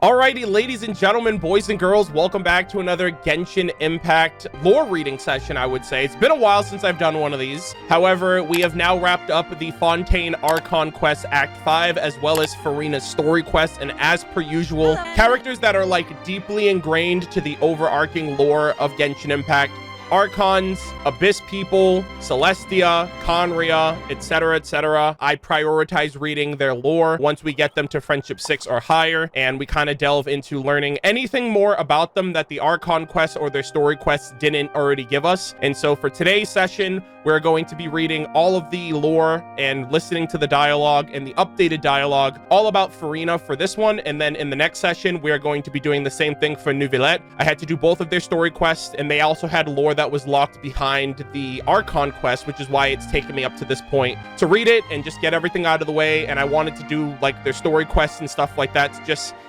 Alrighty, ladies and gentlemen, boys and girls, welcome back to another Genshin Impact lore reading session, I would say. It's been a while since I've done one of these. However, we have now wrapped up the Fontaine Archon Quest Act 5, as well as Furina's story quest, and as per usual, characters that are like deeply ingrained to the overarching lore of Genshin Impact. Archons, Abyss people, Celestia, Conria, etc., etc. I prioritize reading their lore once we get them to Friendship 6 or higher, and we kind of delve into learning anything more about them that the Archon quests or their story quests didn't already give us. And so for today's session, we're going to be reading all of the lore and listening to the dialogue and the updated dialogue all about Furina for this one. And then in the next session, we're going to be doing the same thing for Neuvillette. I had to do both of their story quests, and they also had lore that was locked behind the Archon quest, which is why it's taken me up to this point to read it and just get everything out of the way. And I wanted to do like their story quests and stuff like that.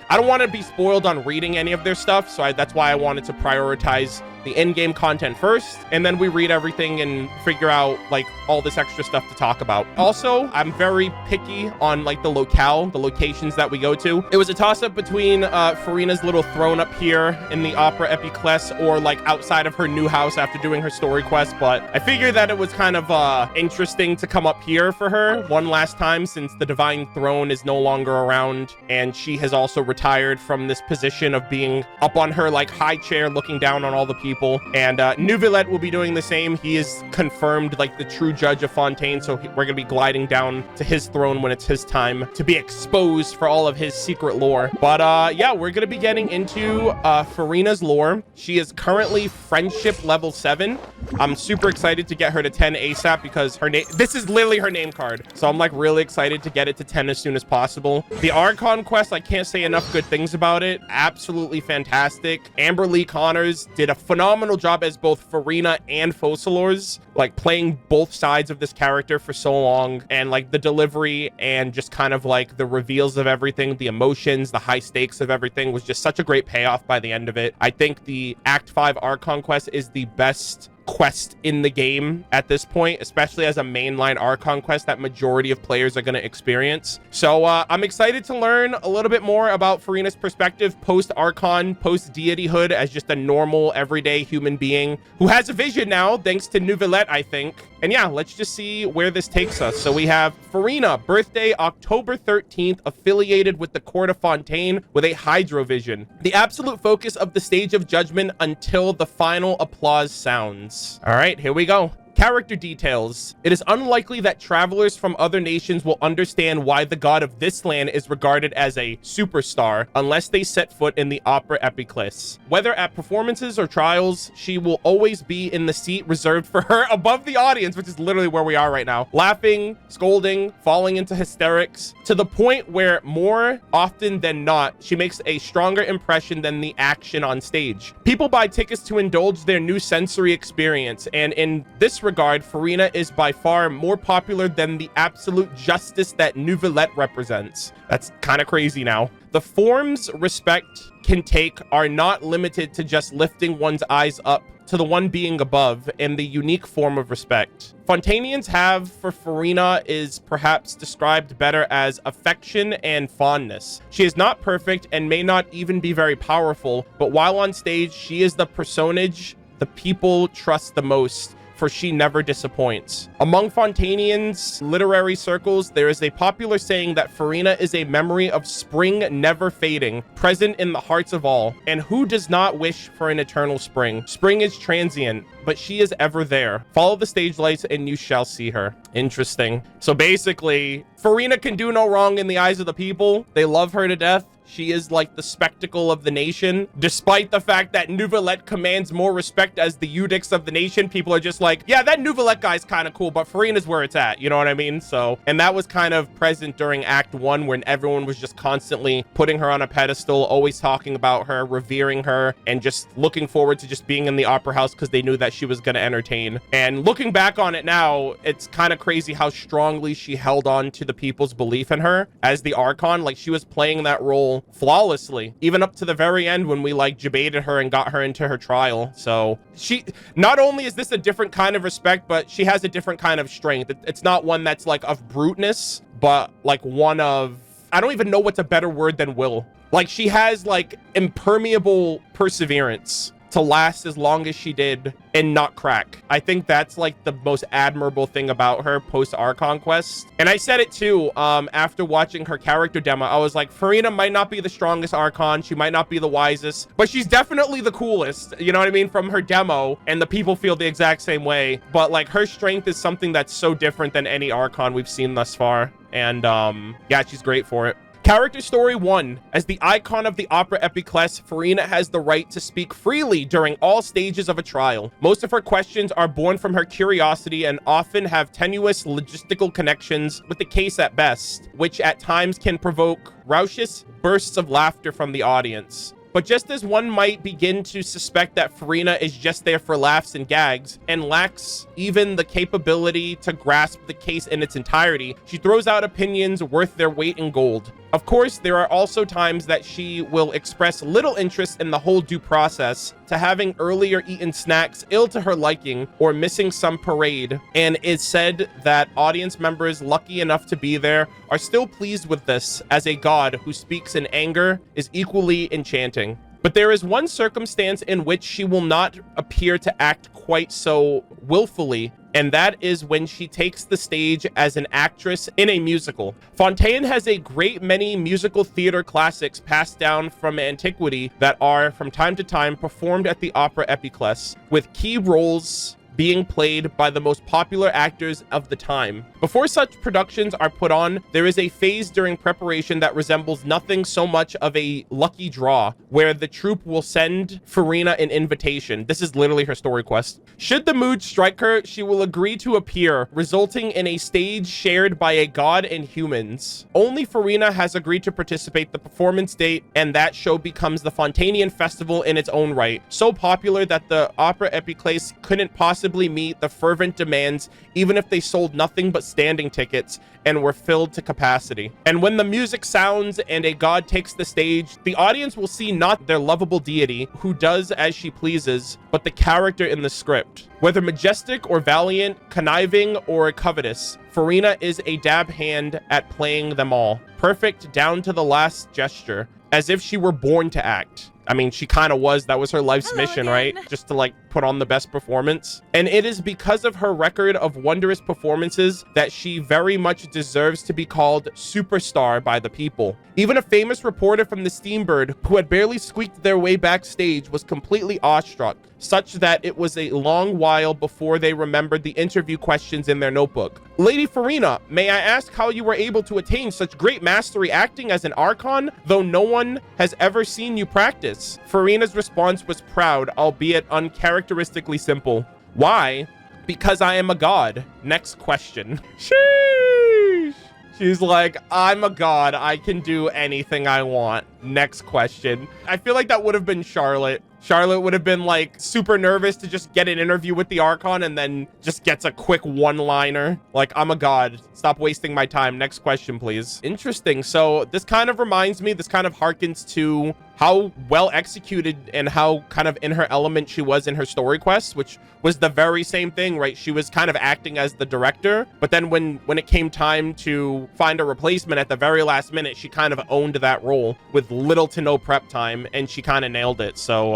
I don't want to be spoiled on reading any of their stuff, so that's why I wanted to prioritize the in-game content first, and then we read everything and figure out like all this extra stuff to talk about. Also, I'm very picky on like the locations that we go to. It was a toss-up between Furina's little throne up here in the Opera Epiclese or like outside of her new house after doing her story quest, but I figured that it was kind of interesting to come up here for her one last time, since the Divine Throne is no longer around, and she has also retired from this position of being up on her like high chair looking down on all the people. And Neuvillette will be doing the same. He is confirmed like the true judge of Fontaine, so we're gonna be gliding down to his throne when it's his time to be exposed for all of his secret lore. But yeah, we're gonna be getting into Furina's lore. She is currently friendship level 7. I'm super excited to get her to 10 ASAP because her name, this is literally her name card, so I'm like really excited to get it to 10 as soon as possible. The Archon quest, I can't say enough good things about it. Absolutely fantastic. Amber Lee Connors did a phenomenal job as both Furina and Focalors, like playing both sides of this character for so long, and like the delivery and just kind of like the reveals of everything, the emotions, the high stakes of everything was just such a great payoff by the end of it. I think the Act 5 Archon quest is the best quest in the game at this point, especially as a mainline Archon quest that majority of players are going to experience. So I'm excited to learn a little bit more about Furina's perspective post Archon, post deityhood, as just a normal everyday human being who has a vision now thanks to Neuvillette, I think. And yeah, let's just see where this takes us. So we have Furina, birthday October 13th, affiliated with the court of Fontaine with a hydrovision. The absolute focus of the stage of judgment until the final applause sounds. All right, here we go. Character details. It is unlikely that travelers from other nations will understand why the god of this land is regarded as a superstar unless they set foot in the Opera Epiclese. Whether at performances or trials, she will always be in the seat reserved for her above the audience, which is literally where we are right now. Laughing, scolding, falling into hysterics, to the point where more often than not, she makes a stronger impression than the action on stage. People buy tickets to indulge their new sensory experience, and in this regard, Furina is by far more popular than the absolute justice that Neuvillette represents. That's kind of crazy now. The forms respect can take are not limited to just lifting one's eyes up to the one being above, and the unique form of respect Fontainians have for Furina is perhaps described better as affection and fondness. She is not perfect and may not even be very powerful, but while on stage, she is the personage the people trust the most, for she never disappoints. Among Fontainians' literary circles, there is a popular saying that Furina is a memory of spring never fading, present in the hearts of all. And who does not wish for an eternal spring? Spring is transient, but she is ever there. Follow the stage lights and you shall see her. Interesting. So basically, Furina can do no wrong in the eyes of the people. They love her to death. She is like the spectacle of the nation. Despite the fact that Neuvillette commands more respect as the Eudix of the nation, people are just like, yeah, that Neuvillette guy's kind of cool, but Furina's where it's at. You know what I mean? So, and that was kind of present during Act 1 when everyone was just constantly putting her on a pedestal, always talking about her, revering her, and just looking forward to just being in the opera house because they knew that she was going to entertain. And looking back on it now, it's kind of crazy how strongly she held on to the people's belief in her as the Archon. Like, she was playing that role flawlessly, even up to the very end when we like debated her and got her into her trial. So she, not only is this a different kind of respect, but she has a different kind of strength. It's not one that's like of bruteness, but like one of, I don't even know what's a better word than will. Like, she has like impermeable perseverance to last as long as she did and not crack. I think that's like the most admirable thing about her post Archon quest. And I said it too, after watching her character demo. I was like, Furina might not be the strongest Archon, she might not be the wisest, but she's definitely the coolest, you know what I mean, from her demo, and the people feel the exact same way. But like, her strength is something that's so different than any Archon we've seen thus far, and yeah, she's great for it. Character Story 1. As the icon of the Opera Epiclese, Furina has the right to speak freely during all stages of a trial. Most of her questions are born from her curiosity and often have tenuous logistical connections with the case at best, which at times can provoke raucous bursts of laughter from the audience. But just as one might begin to suspect that Furina is just there for laughs and gags and lacks even the capability to grasp the case in its entirety, she throws out opinions worth their weight in gold. Of course, there are also times that she will express little interest in the whole due process, to having earlier eaten snacks ill to her liking or missing some parade, and it's said that audience members lucky enough to be there are still pleased with this, as a god who speaks in anger is equally enchanting. But there is one circumstance in which she will not appear to act quite so willfully, and that is when she takes the stage as an actress in a musical. Fontaine has a great many musical theater classics passed down from antiquity that are, from time to time, performed at the Opera Epiclese, with key roles being played by the most popular actors of the time. Before such productions are put on, there is a phase during preparation that resembles nothing so much of a lucky draw, where the troupe will send Furina an invitation. This is literally her story quest. Should the mood strike her, she will agree to appear, resulting in a stage shared by a god and humans. Only Furina has agreed to participate the performance date, and that show becomes the Fontainian Festival in its own right, so popular that the Opera Epiclese couldn't possibly meet the fervent demands even if they sold nothing but standing tickets and were filled to capacity. And when the music sounds and a god takes the stage, the audience will see not their lovable deity who does as she pleases, but the character in the script. Whether majestic or valiant, conniving or covetous, Furina is a dab hand at playing them all, perfect down to the last gesture, as if she were born to act. I mean, she kind of was. That was her life's mission, right? Just to like put on the best performance. And it is because of her record of wondrous performances that she very much deserves to be called superstar by the people. Even a famous reporter from the Steambird, who had barely squeaked their way backstage, was completely awestruck, such that it was a long while before they remembered the interview questions in their notebook. Lady Furina, may I ask how you were able to attain such great mastery acting as an Archon, though no one has ever seen you practice? Furina's response was proud, albeit uncharacteristically simple. Why? Because I am a god. Next question. Sheesh. She's like, I'm a god. I can do anything I want. Next question. I feel like that would have been Charlotte. Charlotte would have been like super nervous to just get an interview with the Archon and then just gets a quick one-liner. Like, I'm a god. Stop wasting my time. Next question, please. Interesting. So this kind of reminds me, this kind of harkens to how well executed and how kind of in her element she was in her story quest, which was the very same thing, right? She was kind of acting as the director, but then when it came time to find a replacement at the very last minute, she kind of owned that role with little to no prep time, and she kind of nailed it. So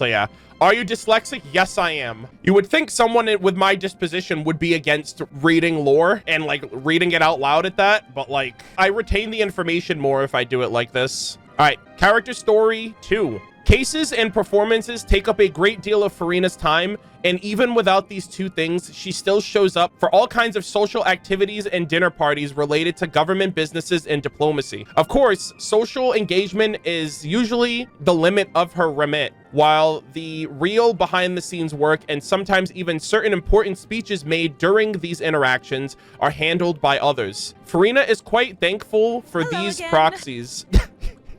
yeah. Are you dyslexic? Yes, I am. You would think someone with my disposition would be against reading lore and like reading it out loud at that, but like I retain the information more if I do it like this. All right, Character Story 2. Cases and performances take up a great deal of Furina's time, and even without these two things, she still shows up for all kinds of social activities and dinner parties related to government businesses and diplomacy. Of course, social engagement is usually the limit of her remit, while the real behind-the-scenes work and sometimes even certain important speeches made during these interactions are handled by others. Furina is quite thankful for these proxies.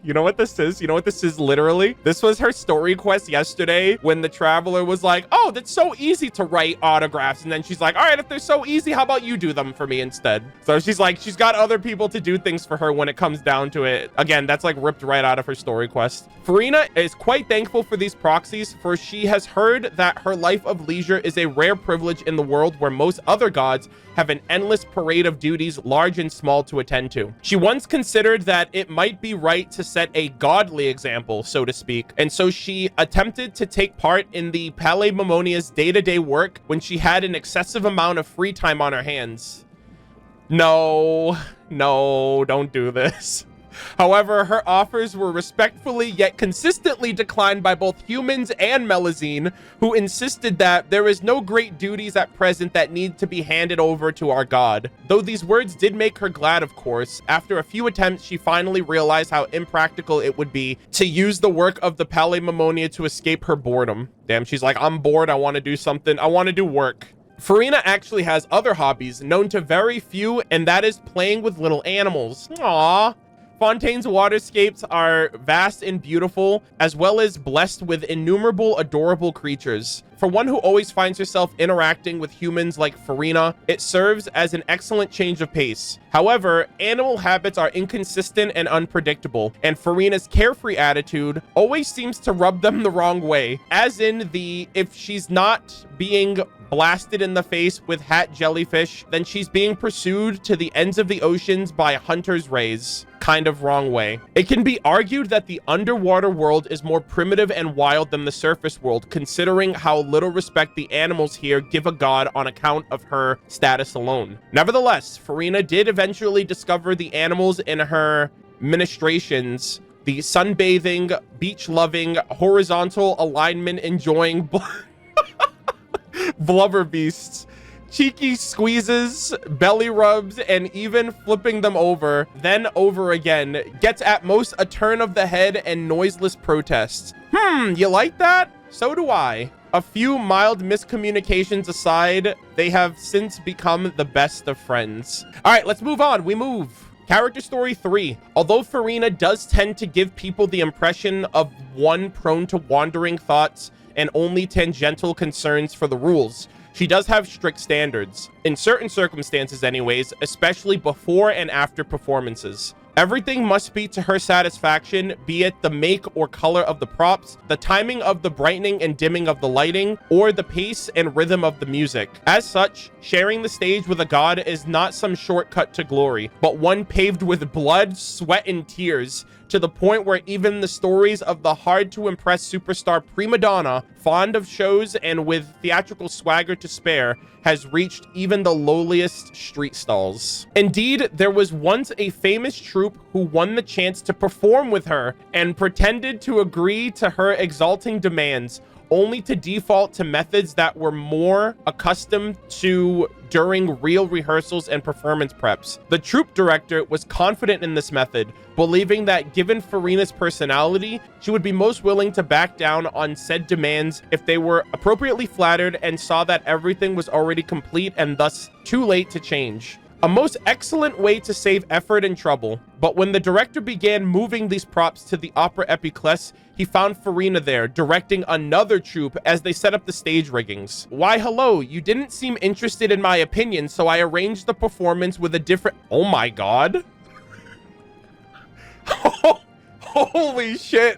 You know what this is? You know what this is literally? This was her story quest yesterday when the traveler was like, oh, that's so easy to write autographs. And then she's like, all right, if they're so easy, how about you do them for me instead? So she's like, she's got other people to do things for her when it comes down to it. Again, that's like ripped right out of her story quest. Furina is quite thankful for these proxies, for she has heard that her life of leisure is a rare privilege in the world where most other gods have an endless parade of duties, large and small, to attend to. She once considered that it might be right to set a godly example, so to speak. And so she attempted to take part in the Palais Mamonia's day-to-day work when she had an excessive amount of free time on her hands. No, don't do this. However, her offers were respectfully yet consistently declined by both humans and Melusine, who insisted that there is no great duties at present that need to be handed over to our god. Though these words did make her glad, of course, after a few attempts, she finally realized how impractical it would be to use the work of the Palais Mamonia to escape her boredom. Damn, she's like, I'm bored, I want to do something, I want to do work. Furina actually has other hobbies known to very few, and that is playing with little animals. Aww. Fontaine's waterscapes are vast and beautiful, as well as blessed with innumerable adorable creatures. For one who always finds herself interacting with humans like Furina, it serves as an excellent change of pace. However, animal habits are inconsistent and unpredictable, and Furina's carefree attitude always seems to rub them the wrong way, as in the if she's not being blasted in the face with hat jellyfish, then she's being pursued to the ends of the oceans by hunters' rays. Kind of wrong way. It can be argued that the underwater world is more primitive and wild than the surface world, considering how little respect the animals here give a god on account of her status alone. Nevertheless, Furina did eventually discover the animals in her ministrations, the sunbathing, beach-loving, horizontal alignment enjoying blubber beasts, cheeky squeezes, belly rubs, and even flipping them over, then over again, gets at most a turn of the head and noiseless protests. You like that? So do I. A few mild miscommunications aside, they have since become the best of friends. All right, let's move on. We move. Character Story 3. Although Furina does tend to give people the impression of one prone to wandering thoughts and only tangential concerns for the rules, she does have strict standards. In certain circumstances anyways, especially before and after performances. Everything must be to her satisfaction, be it the make or color of the props, the timing of the brightening and dimming of the lighting, or the pace and rhythm of the music. As such, sharing the stage with a god is not some shortcut to glory, but one paved with blood, sweat, and tears, to the point where even the stories of the hard-to-impress superstar prima donna, fond of shows and with theatrical swagger to spare, has reached even the lowliest street stalls. Indeed, there was once a famous troupe who won the chance to perform with her and pretended to agree to her exalting demands, only to default to methods that were more accustomed to during real rehearsals and performance preps. The troupe director was confident in this method, believing that given Furina's personality, she would be most willing to back down on said demands if they were appropriately flattered and saw that everything was already complete and thus too late to change. A most excellent way to save effort and trouble. But when the director began moving these props to the Opera Epiclese, he found Furina there, directing another troupe as they set up the stage riggings. Why, hello, you didn't seem interested in my opinion, so I arranged the performance with a different... Oh my god. Holy shit.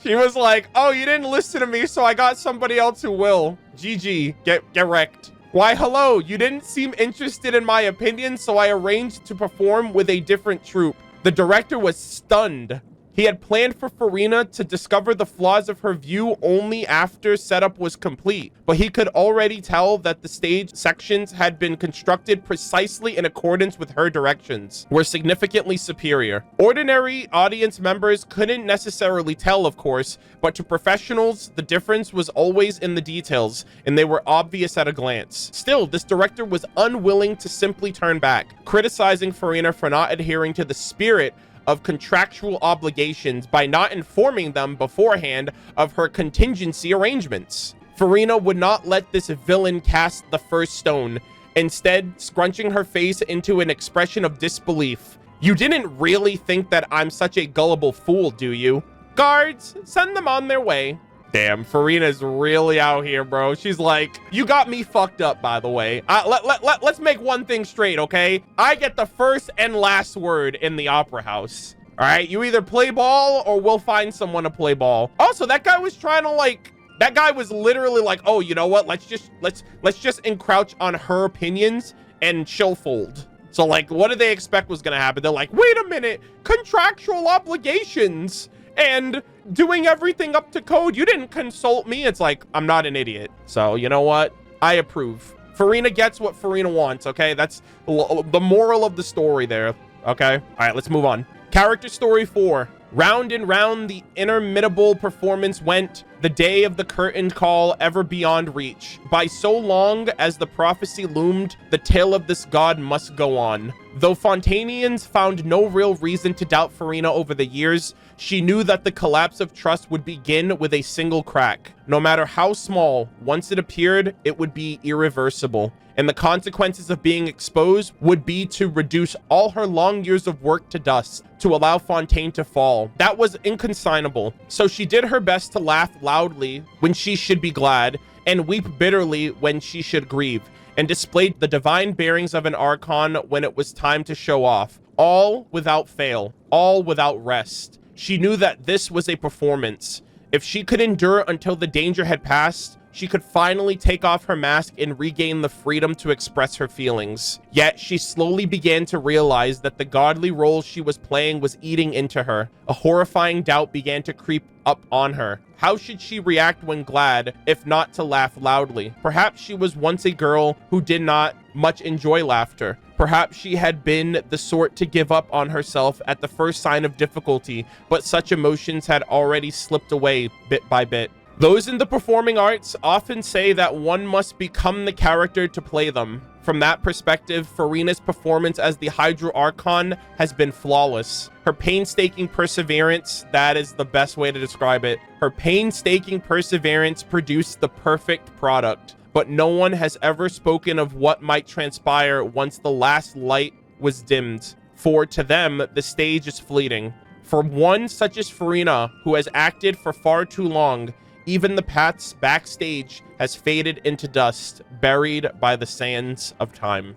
She was like, oh, you didn't listen to me, so I got somebody else who will. GG, get wrecked. Why, hello, you didn't seem interested in my opinion, so I arranged to perform with a different troupe. The director was stunned. He had planned for Furina to discover the flaws of her view only after setup was complete, but he could already tell that the stage sections had been constructed precisely in accordance with her directions, were significantly superior. Ordinary audience members couldn't necessarily tell, of course, but to professionals, the difference was always in the details, and they were obvious at a glance. Still, this director was unwilling to simply turn back, criticizing Furina for not adhering to the spirit of contractual obligations by not informing them beforehand of her contingency arrangements. Furina would not let this villain cast the first stone, instead scrunching her face into an expression of disbelief. You didn't really think that I'm such a gullible fool, do you? Guards, send them on their way. Damn, Furina's really out here, bro. She's like, you got me fucked up, by the way. Let's make one thing straight, okay? I get the first and last word in the opera house. All right, you either play ball or we'll find someone to play ball. Also, that guy was trying to like, that guy was literally like, oh, you know what? Let's just encroach on her opinions and she'll fold. So like, what did they expect was gonna happen? They're like, wait a minute, contractual obligations and doing everything up to code. You didn't consult me. It's like, I'm not an idiot. So you know what? I approve. Furina gets what Furina wants, okay? That's the moral of the story there, okay? All right, let's move on. Character story 4. Round and round the interminable performance went, the day of the curtain call ever beyond reach. By so long as the prophecy loomed, the tale of this god must go on. Though Fontanians found no real reason to doubt Furina over the years, she knew that the collapse of trust would begin with a single crack. No matter how small, once it appeared, it would be irreversible. And the consequences of being exposed would be to reduce all her long years of work to dust, to allow Fontaine to fall. That was inconsignable. So she did her best to laugh loudly when she should be glad, and weep bitterly when she should grieve, and displayed the divine bearings of an Archon when it was time to show off. All without fail, all without rest. She knew that this was a performance. If she could endure until the danger had passed, she could finally take off her mask and regain the freedom to express her feelings. Yet she slowly began to realize that the godly role she was playing was eating into her. A horrifying doubt began to creep up on her. How should she react when glad, if not to laugh loudly? Perhaps she was once a girl who did not much enjoy laughter. Perhaps she had been the sort to give up on herself at the first sign of difficulty, but such emotions had already slipped away bit by bit. Those in the performing arts often say that one must become the character to play them. From that perspective, Furina's performance as the Hydro Archon has been flawless. Her painstaking perseverance, that is the best way to describe it. Her painstaking perseverance produced the perfect product. But no one has ever spoken of what might transpire once the last light was dimmed. For to them, the stage is fleeting. For one such as Furina, who has acted for far too long, even the paths backstage has faded into dust, buried by the sands of time.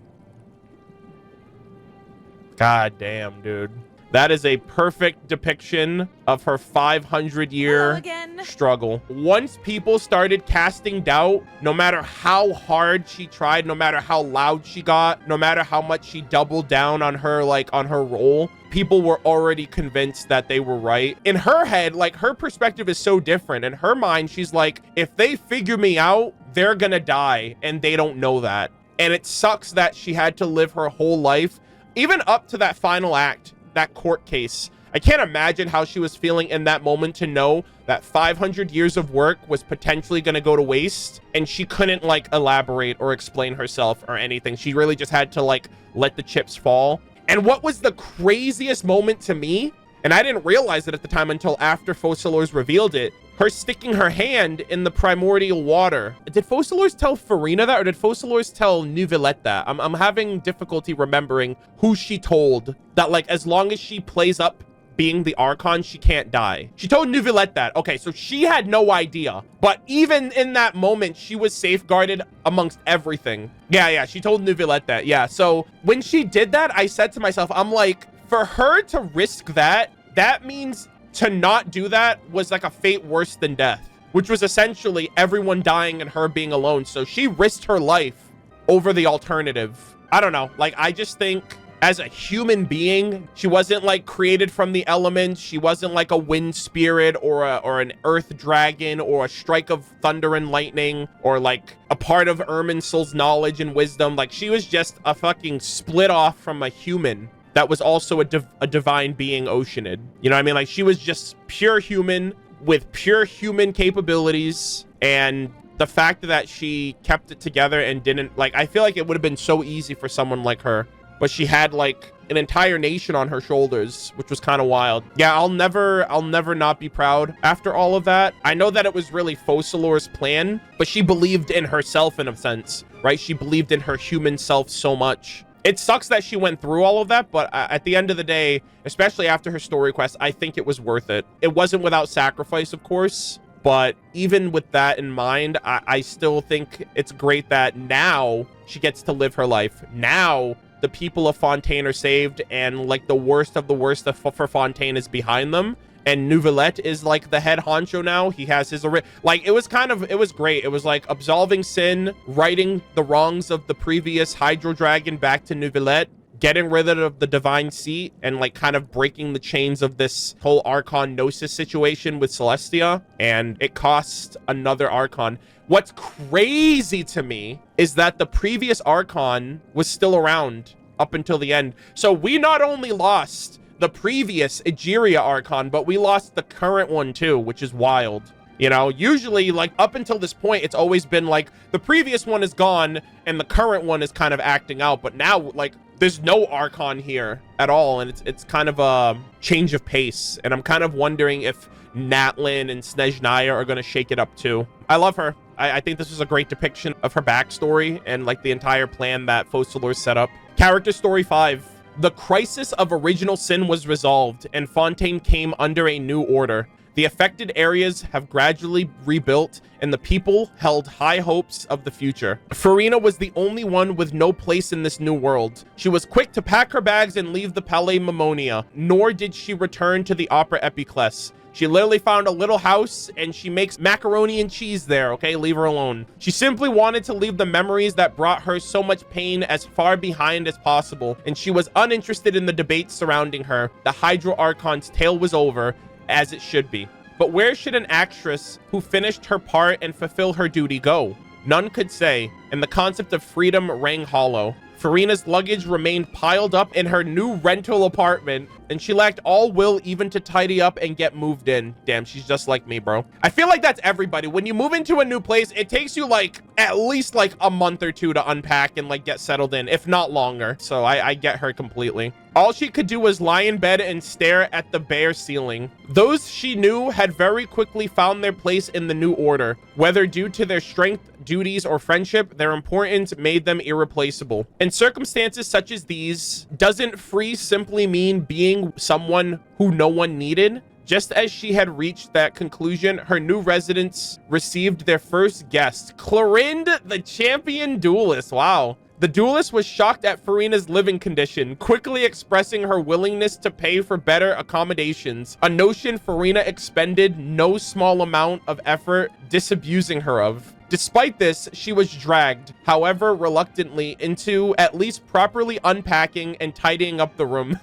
God damn, dude. That is a perfect depiction of her 500-year struggle. Once people started casting doubt, no matter how hard she tried, no matter how loud she got, no matter how much she doubled down on her, on her role, people were already convinced that they were right. In her head, her perspective is so different. In her mind, she's like, if they figure me out, they're gonna die, and they don't know that. And it sucks that she had to live her whole life, even up to that final act, that court case. I can't imagine how she was feeling in that moment to know that 500 years of work was potentially going to go to waste, and she couldn't elaborate or explain herself or anything. She really just had to let the chips fall. And what was the craziest moment to me, and I didn't realize it at the time until after Focalors revealed it, her sticking her hand in the primordial water. Did Focalors tell Furina that, or did Focalors tell Neuvillette that? I'm having difficulty remembering who she told that, as long as she plays up being the Archon, she can't die. She told Neuvillette that. Okay, so she had no idea. But even in that moment, she was safeguarded amongst everything. Yeah, she told Neuvillette that. Yeah, so when she did that, I said to myself, I'm like, for her to risk that, that means to not do that was a fate worse than death, which was essentially everyone dying and her being alone. So she risked her life over the alternative. I don't know. I just think as a human being, she wasn't created from the elements. She wasn't a wind spirit or an earth dragon or a strike of thunder and lightning or a part of Irminsul's knowledge and wisdom. She was just a fucking split off from a human that was also a divine being oceanid. You know what I mean? She was just pure human with pure human capabilities. And the fact that she kept it together and didn't, I feel like it would have been so easy for someone like her. But she had an entire nation on her shoulders, which was kind of wild. Yeah, I'll never not be proud after all of that. I know that it was really Focalors' plan, but she believed in herself in a sense, right? She believed in her human self so much. It sucks that she went through all of that, but at the end of the day, especially after her story quest, I think it was worth it. It wasn't without sacrifice, of course, but even with that in mind, I still think it's great that now she gets to live her life. Now the people of Fontaine are saved, and the worst of the worst for Fontaine is behind them. And Neuvillette is the head honcho now. He has his it was great. It was absolving sin, righting the wrongs of the previous Hydro Dragon back to Neuvillette, getting rid of the divine seat and like kind of breaking the chains of this whole Archon Gnosis situation with Celestia, and it costs another Archon. What's crazy to me is that the previous Archon was still around up until the end. So we not only lost the previous Egeria Archon, but we lost the current one too, which is wild. You know, usually like up until this point, it's always been like the previous one is gone and the current one is kind of acting out. But now like there's no Archon here at all. And it's kind of a change of pace. And I'm kind of wondering if Natlin and Snezhnaya are going to shake it up too. I love her. I think this was a great depiction of her backstory and like the entire plan that Focalors set up. Character Story 5. The crisis of original sin was resolved and Fontaine came under a new order. The affected areas have gradually rebuilt and the people held high hopes of the future. Furina was the only one with no place in this new world. She was quick to pack her bags and leave the Palais Mimonia, nor did she return to the Opera Epiclese. She literally found a little house and she makes macaroni and cheese there, okay? Leave her alone. She simply wanted to leave the memories that brought her so much pain as far behind as possible, and she was uninterested in the debates surrounding her. The Hydro Archon's tale was over, as it should be. But where should an actress who finished her part and fulfilled her duty go? None could say, and the concept of freedom rang hollow. Furina's luggage remained piled up in her new rental apartment, and she lacked all will even to tidy up and get moved in. Damn, she's just like me, bro. I feel like that's everybody. When you move into a new place, it takes you like at least like a month or two to unpack and like get settled in, if not longer. So I get her completely. All she could do was lie in bed and stare at the bare ceiling. Those she knew had very quickly found their place in the new order. Whether due to their strength, duties, or friendship, their importance made them irreplaceable. In circumstances such as these, doesn't free simply mean being someone who no one needed? Just as she had reached that conclusion, her new residents received their first guest, Clorinde, the champion duelist. Wow. The duelist was shocked at Furina's living condition, quickly expressing her willingness to pay for better accommodations, a notion Furina expended no small amount of effort disabusing her of. Despite this, she was dragged, however reluctantly, into at least properly unpacking and tidying up the room.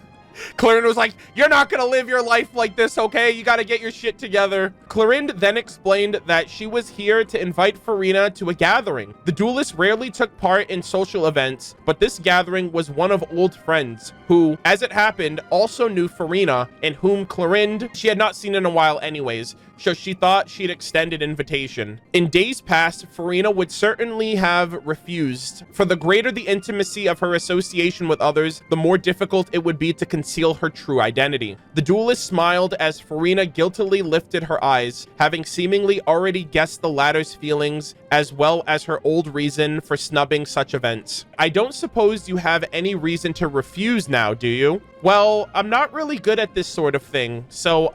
Clorinde was like, you're not gonna live your life like this, okay? You gotta get your shit together. Clorinde then explained that she was here to invite Furina to a gathering. The duelist rarely took part in social events, but this gathering was one of old friends who, as it happened, also knew Furina, and whom Clorinde she had not seen in a while anyways, so she thought she'd extend an invitation. In days past, Furina would certainly have refused. For the greater the intimacy of her association with others, the more difficult it would be to conceal her true identity. The duelist smiled as Furina guiltily lifted her eyes, having seemingly already guessed the latter's feelings, as well as her old reason for snubbing such events. I don't suppose you have any reason to refuse now, do you? Well, I'm not really good at this sort of thing, so,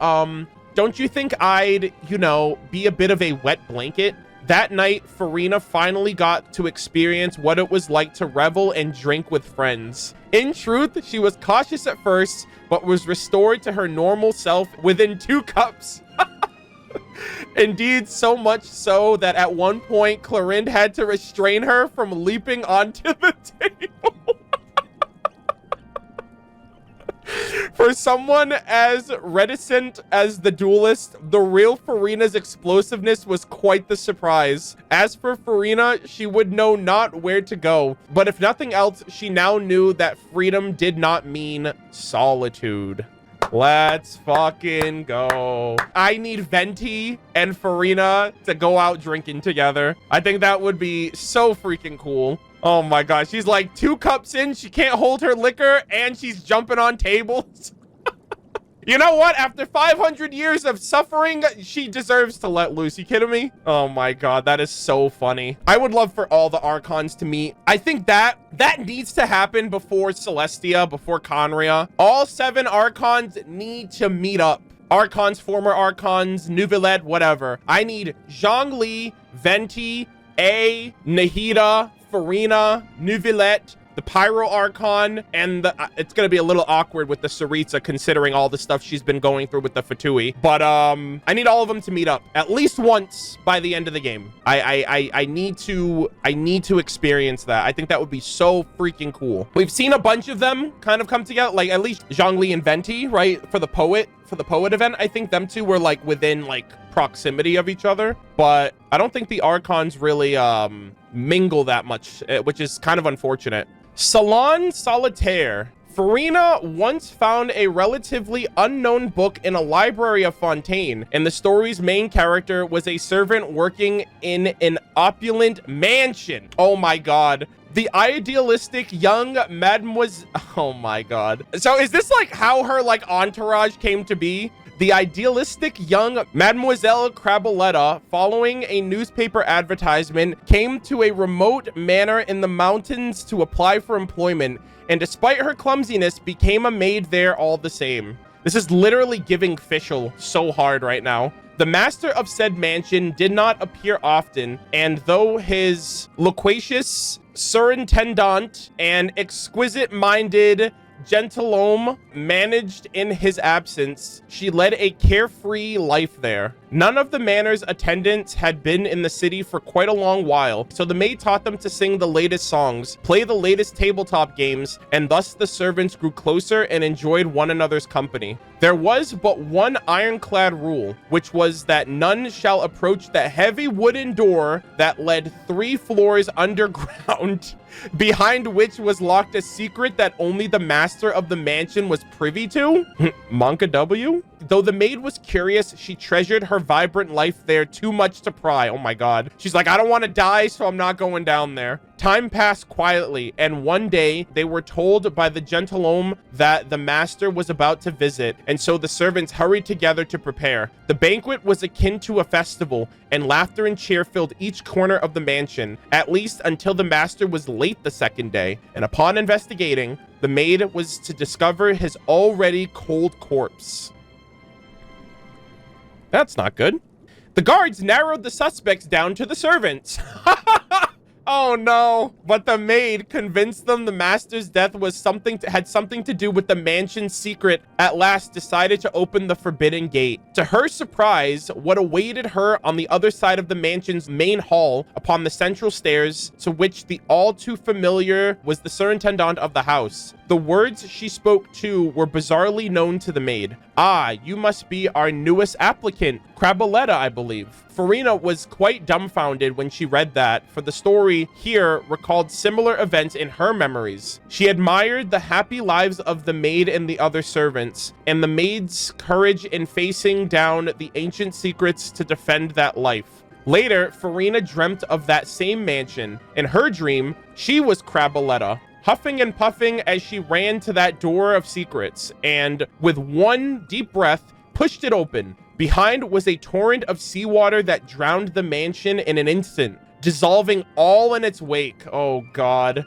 don't you think I'd, you know, be a bit of a wet blanket? That night, Furina finally got to experience what it was like to revel and drink with friends. In truth, she was cautious at first, but was restored to her normal self within 2 cups. Indeed, so much so that at one point, Clorinde had to restrain her from leaping onto the table. For someone as reticent as the duelist, the real Furina's explosiveness was quite the surprise. As for Furina, she would know not where to go, but if nothing else, she now knew that freedom did not mean solitude. Let's fucking go. I need Venti and Furina to go out drinking together. I think that would be so freaking cool. Oh my gosh, she's like 2 cups in, she can't hold her liquor, and she's jumping on tables. You know what? After 500 years of suffering, she deserves to let loose. You kidding me? Oh my god, that is so funny. I would love for all the Archons to meet. I think that needs to happen before Celestia, before Conria. All 7 Archons need to meet up. Archons, former Archons, Neuvillette, whatever. I need Zhongli, Venti, A, Nahida, Furina, Neuvillette, the Pyro Archon, and it's gonna be a little awkward with the Saritsa considering all the stuff she's been going through with the Fatui. But I need all of them to meet up at least once by the end of the game. I need to experience that. I think that would be so freaking cool. We've seen a bunch of them kind of come together, like at least Zhongli and Venti, right? For the poet event, I think them two were like within like proximity of each other, but I don't think the Archons really mingle that much, which is kind of unfortunate. Salon Solitaire. Furina once found a relatively unknown book in a library of Fontaine, and the story's main character was a servant working in an opulent mansion. Oh my god. The idealistic young mademoiselle. Oh my god. So is this like how her like entourage came to be? The idealistic young Mademoiselle Craboletta, following a newspaper advertisement, came to a remote manor in the mountains to apply for employment, and despite her clumsiness, became a maid there all the same. This is literally giving Fischl so hard right now. The master of said mansion did not appear often, and though his loquacious surintendant and exquisite-minded gentilhomme managed in his absence, she led a carefree life there. None of the manor's attendants had been in the city for quite a long while, so the maid taught them to sing the latest songs, play the latest tabletop games, and thus the servants grew closer and enjoyed one another's company. There was but one ironclad rule, which was that none shall approach the heavy wooden door that led 3 floors underground, behind which was locked a secret that only the master of the mansion was privy to. Monka W? Though the maid was curious, she treasured her vibrant life there too much to pry. Oh my god. She's like, I don't want to die, so I'm not going down there. Time passed quietly, and one day they were told by the gentilhomme that the master was about to visit, and so the servants hurried together to prepare. The banquet was akin to a festival, and laughter and cheer filled each corner of the mansion, at least until the master was late the second day, and upon investigating, the maid was to discover his already cold corpse. That's not good. The guards narrowed the suspects down to the servants. Oh no. But the maid convinced them the master's death was had something to do with the mansion's secret, at last decided to open the forbidden gate. To her surprise, what awaited her on the other side of the mansion's main hall, upon the central stairs, to which the all too familiar was the surintendant of the house. The words she spoke too were bizarrely known to the maid. Ah, you must be our newest applicant, Craboletta, I believe. Furina was quite dumbfounded when she read that, for the story here recalled similar events in her memories. She admired the happy lives of the maid and the other servants, and the maid's courage in facing down the ancient secrets to defend that life. Later, Furina dreamt of that same mansion. In her dream, she was Craboletta, huffing and puffing as she ran to that door of secrets, and with one deep breath, pushed it open. Behind was a torrent of seawater that drowned the mansion in an instant, dissolving all in its wake. Oh god.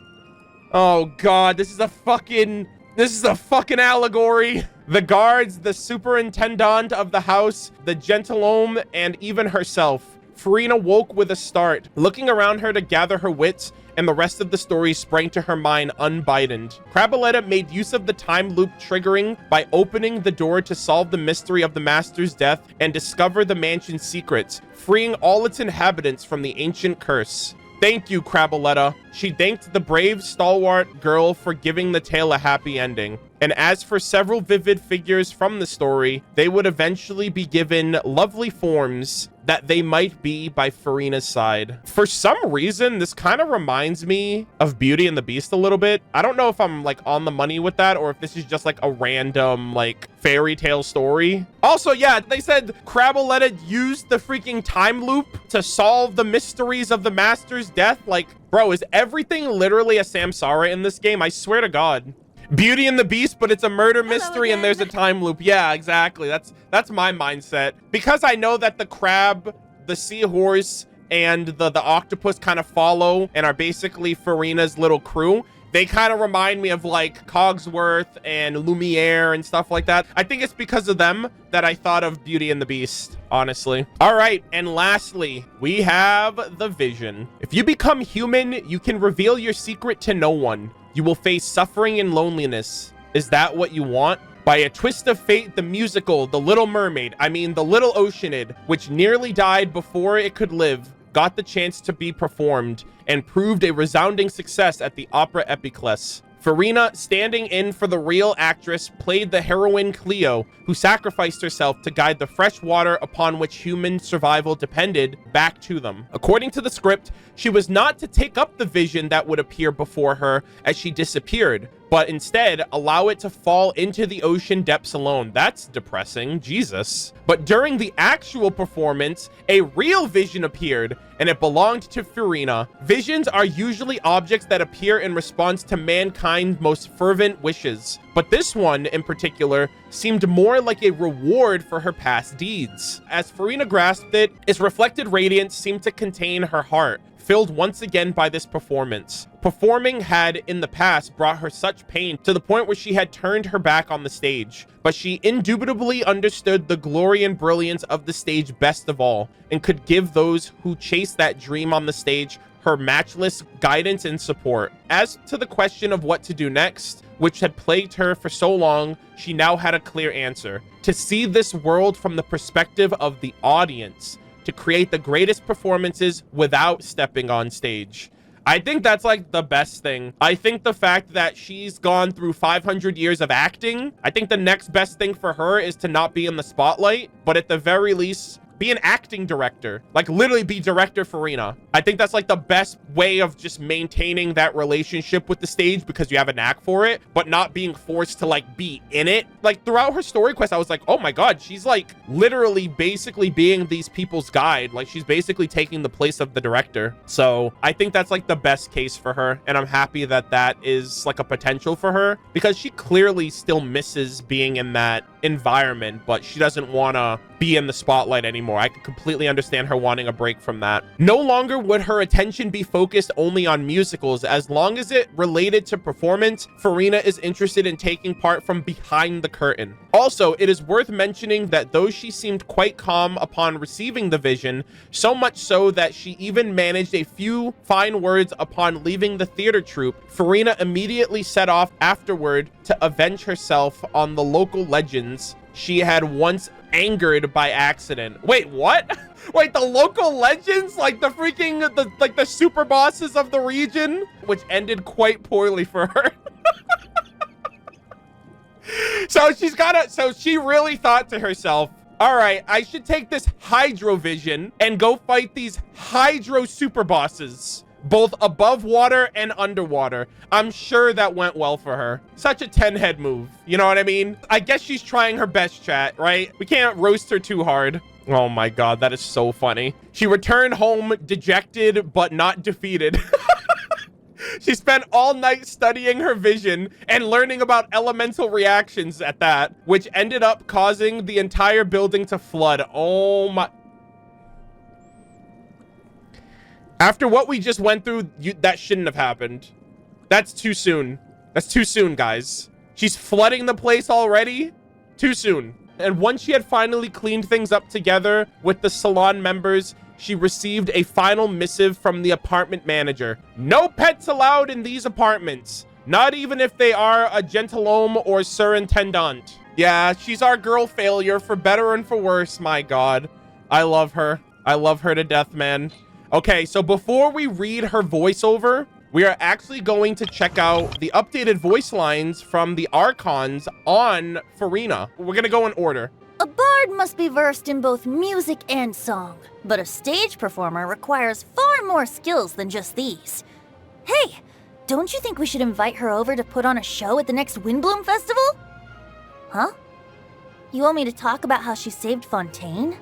Oh god, this is a fucking allegory. The guards, the superintendent of the house, the gentilhomme, and even herself. Furina woke with a start, looking around her to gather her wits, and the rest of the story sprang to her mind unbidened. Craboletta made use of the time loop triggering by opening the door to solve the mystery of the master's death and discover the mansion's secrets, freeing all its inhabitants from the ancient curse. Thank you, Craboletta. She thanked the brave, stalwart girl for giving the tale a happy ending. And as for several vivid figures from the story, they would eventually be given lovely forms that they might be by Furina's side. For some reason, this kind of reminds me of Beauty and the Beast a little bit. I don't know if I'm like on the money with that or if this is just like a random like fairy tale story. Also, yeah, they said Craboletta used the freaking time loop to solve the mysteries of the master's death. Like, bro, is everything literally a samsara in this game? I swear to God. Beauty and the Beast, but it's a murder mystery and there's a time loop. Yeah, exactly. That's my mindset. Because I know that the crab, the seahorse, and the octopus kind of follow and are basically Furina's little crew. They kind of remind me of like Cogsworth and Lumiere and stuff like that. I think it's because of them that I thought of Beauty and the Beast, honestly. All right, and lastly, we have the Vision. If you become human, you can reveal your secret to no one. You will face suffering and loneliness. Is that what you want? By a twist of fate, the musical, The Little Mermaid, the Little Oceanid, which nearly died before it could live, got the chance to be performed and proved a resounding success at the Opera Epiclese. Furina, standing in for the real actress, played the heroine Cleo, who sacrificed herself to guide the fresh water upon which human survival depended back to them. According to the script, she was not to take up the vision that would appear before her as she disappeared, but instead allow it to fall into the ocean depths alone. That's depressing, Jesus. But during the actual performance, a real vision appeared, and it belonged to Furina. Visions are usually objects that appear in response to mankind's most fervent wishes, but this one in particular seemed more like a reward for her past deeds. As Furina grasped it, its reflected radiance seemed to contain her heart, filled once again by this performance. Performing had in the past brought her such pain to the point where she had turned her back on the stage, but she indubitably understood the glory and brilliance of the stage best of all, and could give those who chase that dream on the stage her matchless guidance and support. As to the question of what to do next, which had plagued her for so long, she now had a clear answer: to see this world from the perspective of the audience, to create the greatest performances without stepping on stage. I think that's like the best thing. I think the fact that she's gone through 500 years of acting, I think the next best thing for her is to not be in the spotlight, but at the very least, be an acting director. Like, literally be director Furina. I think that's like the best way of just maintaining that relationship with the stage, because you have a knack for it, but not being forced to like be in it. Like throughout her story quest, I was like, oh my God, she's like literally basically being these people's guide. Like she's basically taking the place of the director. So I think that's like the best case for her. And I'm happy that that is like a potential for her, because she clearly still misses being in that environment, but she doesn't want to be in the spotlight anymore. I could completely understand her wanting a break from that. No longer would her attention be focused only on musicals. As long as it related to performance, Furina is interested in taking part from behind the curtain. Also, it is worth mentioning that though she seemed quite calm upon receiving the vision, so much so that she even managed a few fine words upon leaving the theater troupe, Furina immediately set off afterward to avenge herself on the local legends she had once angered by accident. Wait, what? Wait, the local legends? Like the freaking, the super bosses of the region? Which ended quite poorly for her. So she really thought to herself, all right, I should take this hydro vision and go fight these hydro super bosses, both above water and underwater. I'm sure that went well for her. Such a 10-head move. You know what I mean? I guess she's trying her best, chat, right? We can't roast her too hard. Oh my God, that is so funny. She returned home dejected, but not defeated. She spent all night studying her vision and learning about elemental reactions at that, which ended up causing the entire building to flood. Oh my... After what we just went through, that shouldn't have happened. That's too soon. That's too soon, guys. She's flooding the place already? Too soon. And once she had finally cleaned things up together with the salon members, she received a final missive from the apartment manager. No pets allowed in these apartments, not even if they are a gentilhomme or surintendant. Yeah, she's our girl failure, for better and for worse. My God, I love her. I love her to death, man. Okay, so before we read her voiceover, we are actually going to check out the updated voice lines from the Archons on Furina. We're gonna go in order. A bard must be versed in both music and song, but a stage performer requires far more skills than just these. Hey, don't you think we should invite her over to put on a show at the next Windbloom Festival? Huh? You want me to talk about how she saved Fontaine?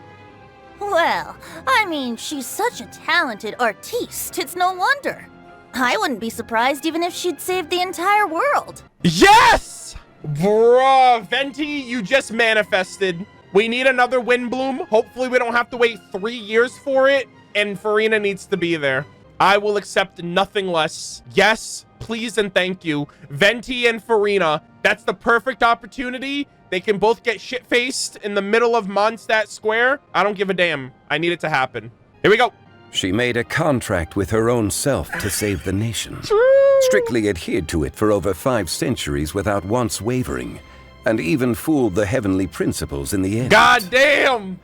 Well, I mean, she's such a talented artiste, it's no wonder. I wouldn't be surprised even if she'd saved the entire world. Yes! Bruh, Venti, you just manifested. We need another Windbloom. Hopefully we don't have to wait 3 years for it, and Furina needs to be there. I will accept nothing less. Yes, please and thank you. Venti and Furina, that's the perfect opportunity. They can both get shit-faced in the middle of Mondstadt Square. I don't give a damn. I need it to happen. Here we go. She made a contract with her own self to save the nation. True. Strictly adhered to it for over 5 centuries without once wavering, and even fooled the heavenly principles in the end. God damn!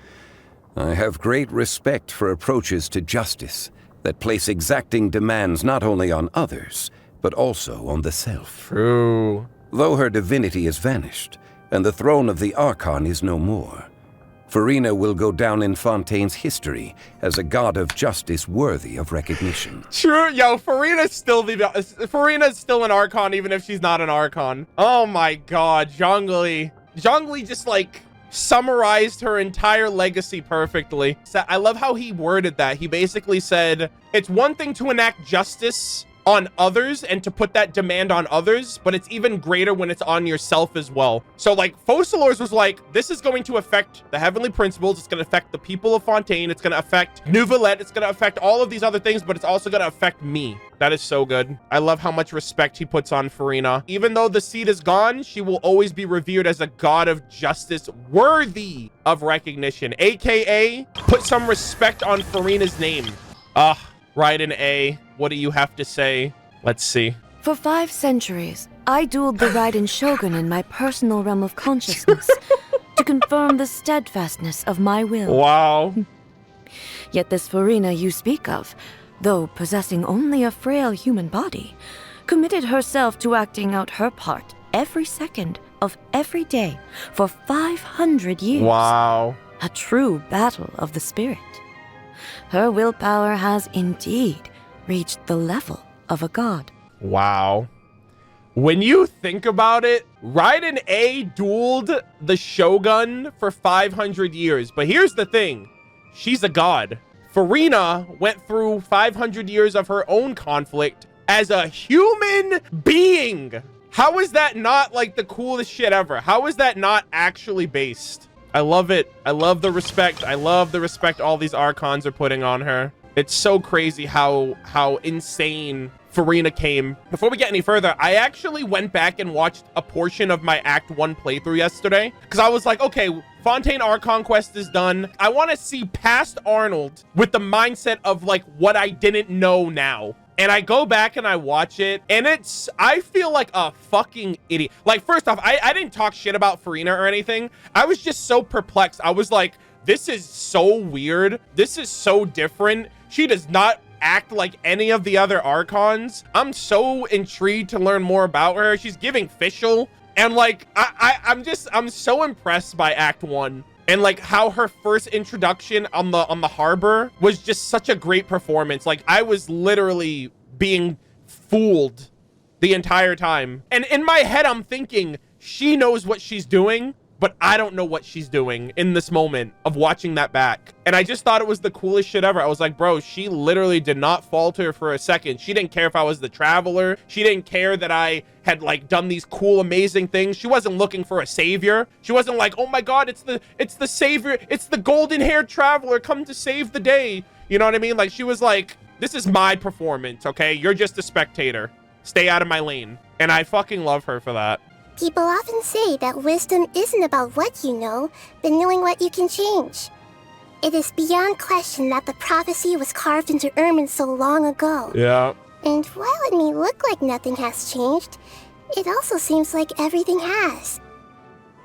I have great respect for approaches to justice that place exacting demands not only on others, but also on the self. True. Though her divinity has vanished, and the throne of the Archon is no more, Furina will go down in Fontaine's history as a god of justice worthy of recognition. True, yo, Furina's still an Archon even if she's not an Archon. Oh my god, Zhongli. Zhongli just like summarized her entire legacy perfectly. I love how he worded that. He basically said, it's one thing to enact justice on others and to put that demand on others, but it's even greater when it's on yourself as well. So like Focalors was like, this is going to affect the heavenly principles, it's going to affect the people of Fontaine, it's going to affect Neuvillette, it's going to affect all of these other things, but it's also going to affect me. That is so good. I love how much respect he puts on Furina. Even though the seed is gone, she will always be revered as a god of justice worthy of recognition, aka put some respect on Furina's name. Raiden A, what do you have to say? Let's see. For 5 centuries, I dueled the Raiden Shogun in my personal realm of consciousness to confirm the steadfastness of my will. Wow. Yet this Furina you speak of, though possessing only a frail human body, committed herself to acting out her part every second of every day for 500 years. Wow. A true battle of the spirit. Her willpower has indeed reached the level of a god. Wow. When you think about it, Raiden A dueled the Shogun for 500 years. But here's the thing. She's a god. Furina went through 500 years of her own conflict as a human being. How is that not like the coolest shit ever? How is that not actually based? I love it. I love the respect. I love the respect all these Archons are putting on her. It's so crazy how insane Furina came. Before we get any further, I actually went back and watched a portion of my Act 1 playthrough yesterday because I was like, okay, Fontaine Archon quest is done. I want to see past Arnold with the mindset of like what I didn't know now. And I go back and I watch it, and I feel like a fucking idiot. Like, first off, I didn't talk shit about Furina or anything. I was just so perplexed. I was like, this is so weird. This is so different. She does not act like any of the other Archons. I'm so intrigued to learn more about her. She's giving Fischl. And like, I'm so impressed by Act 1. And like how her first introduction on the harbor was just such a great performance. Like I was literally being fooled the entire time. And in my head, I'm thinking she knows what she's doing, but I don't know what she's doing in this moment of watching that back. And I just thought it was the coolest shit ever. I was like, bro, she literally did not falter for a second. She didn't care if I was the traveler. She didn't care that I had like done these cool, amazing things. She wasn't looking for a savior. She wasn't like, oh my God, it's the savior. It's the golden haired traveler come to save the day. You know what I mean? Like she was like, this is my performance. Okay. You're just a spectator. Stay out of my lane. And I fucking love her for that. People often say that wisdom isn't about what you know, but knowing what you can change. It is beyond question that the prophecy was carved into ermine so long ago. Yeah. And while it may look like nothing has changed, it also seems like everything has.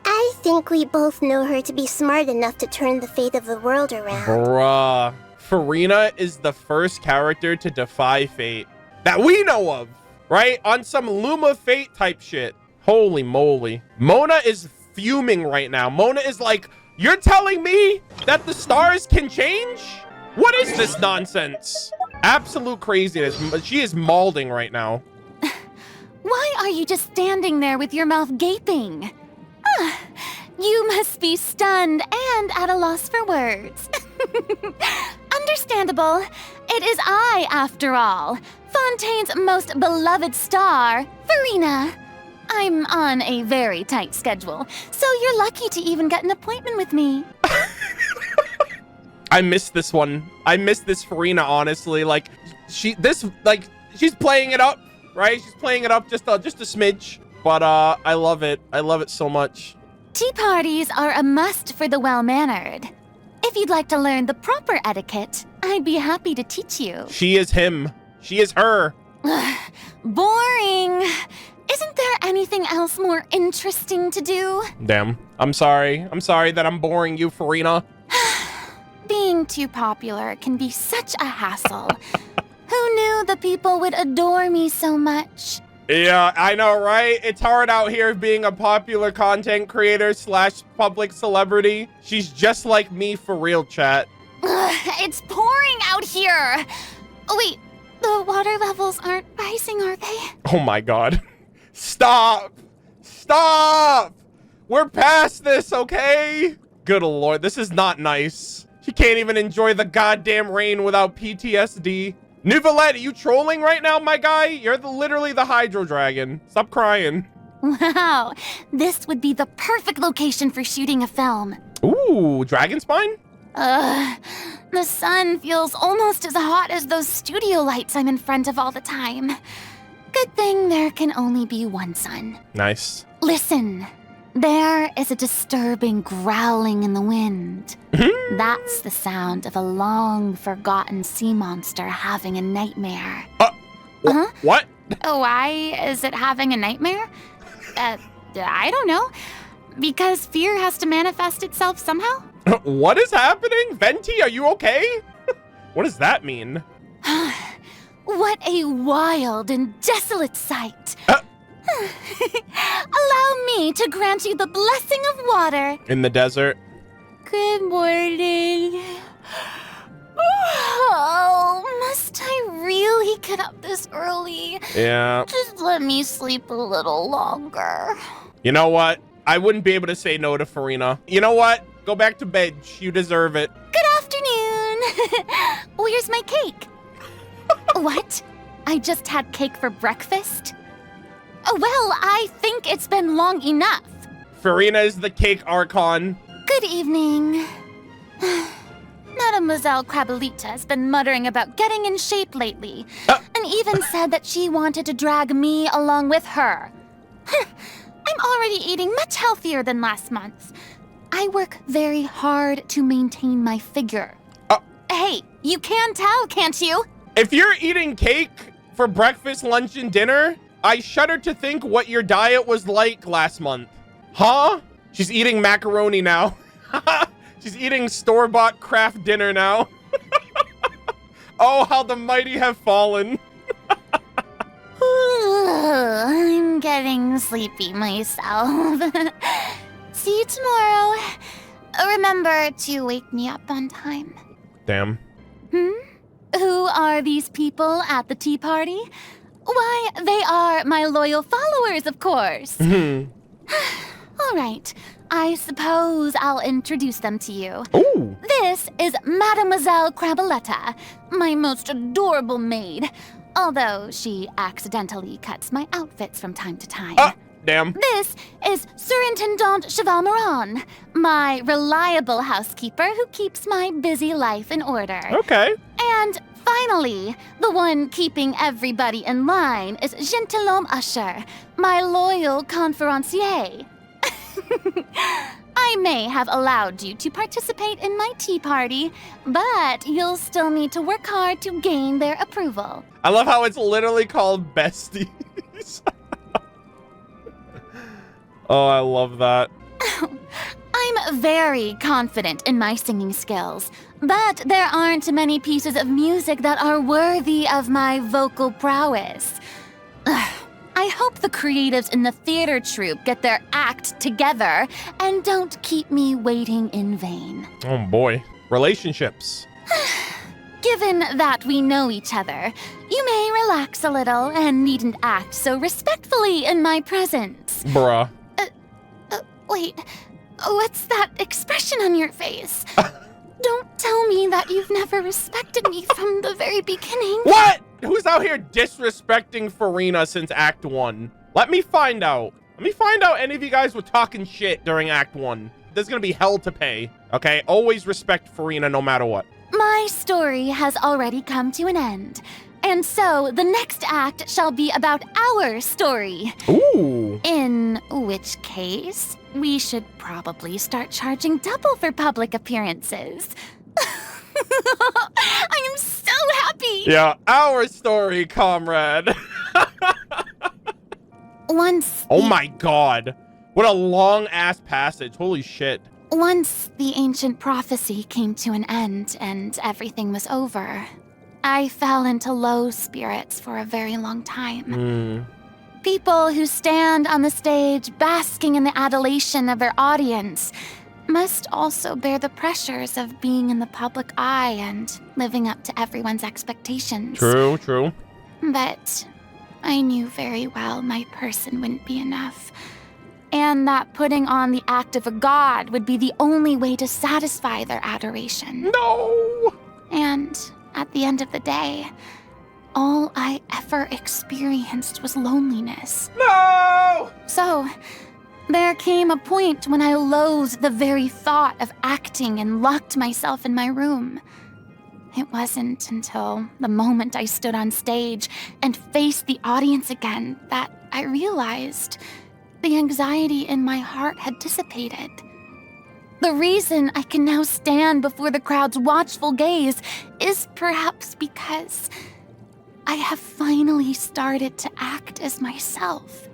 I think we both know her to be smart enough to turn the fate of the world around. Bruh. Furina is the first character to defy fate that we know of, right? On some Luma fate type shit. Holy moly. Mona is fuming right now. Mona is like, you're telling me that the stars can change? What is this nonsense? Absolute craziness. She is mauling right now. Why are you just standing there with your mouth gaping? You must be stunned and at a loss for words. Understandable. It is I, after all. Fontaine's most beloved star, Furina. I'm on a very tight schedule, so you're lucky to even get an appointment with me. I missed this one. I missed this Furina, honestly. Like, she's playing it up, right? She's playing it up just a smidge. But I love it. I love it so much. Tea parties are a must for the well-mannered. If you'd like to learn the proper etiquette, I'd be happy to teach you. She is him. She is her. Boring. Isn't there anything else more interesting to do? Damn. I'm sorry. I'm sorry that I'm boring you, Furina. Being too popular can be such a hassle. Who knew the people would adore me so much? Yeah, I know, right? It's hard out here being a popular content creator / public celebrity. She's just like me for real, chat. It's pouring out here. Oh, wait, the water levels aren't rising, are they? Oh my god. Stop! Stop! We're past this, okay? Good lord, this is not nice. She can't even enjoy the goddamn rain without PTSD. Nuvalette, are you trolling right now, my guy? You're literally the Hydro Dragon. Stop crying. Wow, this would be the perfect location for shooting a film. Ooh, Dragon Spine? The sun feels almost as hot as those studio lights I'm in front of all the time. Good thing there can only be one sun. Nice. Listen, there is a disturbing growling in the wind. That's the sound of a long-forgotten sea monster having a nightmare. What? Why is it having a nightmare? I don't know. Because fear has to manifest itself somehow? What is happening? Venti, are you okay? What does that mean? What a wild and desolate sight. Allow me to grant you the blessing of water. In the desert? Good morning. Oh, must I really get up this early? Yeah. Just let me sleep a little longer. You know what? I wouldn't be able to say no to Furina. You know what? Go back to bed. You deserve it. Good afternoon. Where's my cake? What? I just had cake for breakfast? Well, I think it's been long enough. Furina is the cake archon. Good evening. Mademoiselle Crabelita has been muttering about getting in shape lately, and even said that she wanted to drag me along with her. I'm already eating much healthier than last month. I work very hard to maintain my figure. Hey, you can tell, can't you? If you're eating cake for breakfast, lunch, and dinner, I shudder to think what your diet was like last month. Huh? She's eating macaroni now. She's eating store-bought craft dinner now. Oh, how the mighty have fallen. I'm getting sleepy myself. See you tomorrow. Remember to wake me up on time. Damn. Who are these people at the tea party? Why, they are my loyal followers, of course. All right, I suppose I'll introduce them to you. Ooh. This is Mademoiselle Crabeletta, my most adorable maid. Although she accidentally cuts my outfits from time to time. Damn. This is Surintendant Cheval Moran, my reliable housekeeper who keeps my busy life in order. Okay. And finally, the one keeping everybody in line is Gentilhomme Usher, my loyal conferencier. I may have allowed you to participate in my tea party, but you'll still need to work hard to gain their approval. I love how it's literally called besties. Oh, I love that. I'm very confident in my singing skills, but there aren't many pieces of music that are worthy of my vocal prowess. I hope the creatives in the theater troupe get their act together and don't keep me waiting in vain. Oh boy. Relationships. Given that we know each other, you may relax a little and needn't act so respectfully in my presence. Bruh. Wait, what's that expression on your face? Don't tell me that you've never respected me from the very beginning. What? Who's out here disrespecting Furina since Act 1? Let me find out. Let me find out any of you guys were talking shit during Act 1. There's gonna be hell to pay, okay? Always respect Furina no matter what. My story has already come to an end. And so the next act shall be about our story. Ooh. In which case, we should probably start charging double for public appearances. I am so happy! Yeah, our story, comrade. Once Oh my god. What a long-ass passage. Holy shit. Once the ancient prophecy came to an end and everything was over, I fell into low spirits for a very long time. People who stand on the stage basking in the adulation of their audience must also bear the pressures of being in the public eye and living up to everyone's expectations. True, true. But I knew very well my person wouldn't be enough, and that putting on the act of a god would be the only way to satisfy their adoration. No! And at the end of the day, all I ever experienced was loneliness. No! So, there came a point when I loathed the very thought of acting and locked myself in my room. It wasn't until the moment I stood on stage and faced the audience again that I realized the anxiety in my heart had dissipated. The reason I can now stand before the crowd's watchful gaze is perhaps because I have finally started to act as myself.